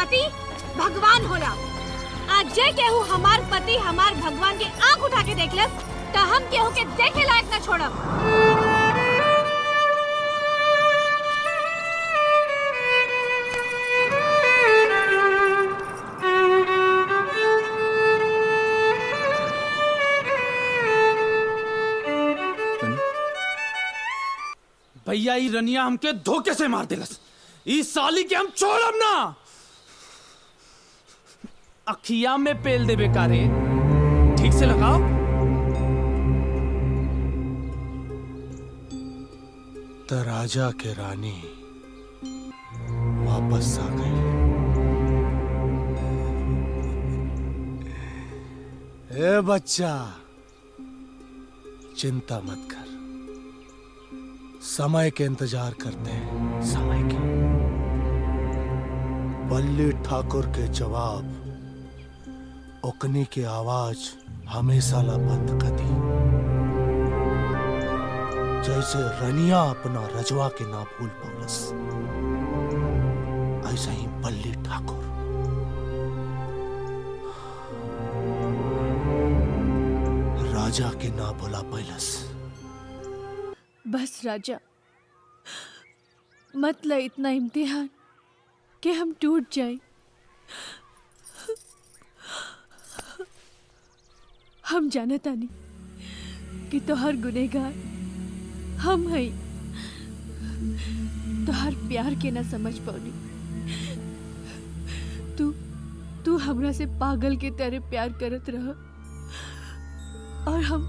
पति भगवान होला। आज जे केहू हमार पति हमार भगवान के आंख उठा के देख ले तो हम केहू के देखे लायक न छोड़ब। भैया ई रनिया हमके धोखे से मार दिलस। ई साली के हम छोड़ब ना। अखिया में पेल दे बेकारे। ठीक से लगाओ। तो राजा के रानी वापस आ गई। ए बच्चा, चिंता मत कर, समय के इंतजार करते हैं, समय के। बल्ली ठाकुर के जवाब ओकनी की आवाज हमेशा ला बंद कर दी। जैसे रनिया अपना रजवा के ना भूल पौलस, ऐसा ही बल्ली ठाकुर राजा के ना भुला पैलस। बस राजा, मत ले इतना इम्तिहान कि हम टूट जाएं। हम जानता नहीं कि तोहर गुनेगार हम हैं। तोहर प्यार के ना समझ पौनी। तू हमरा से पागल के तरह प्यार करत रह और हम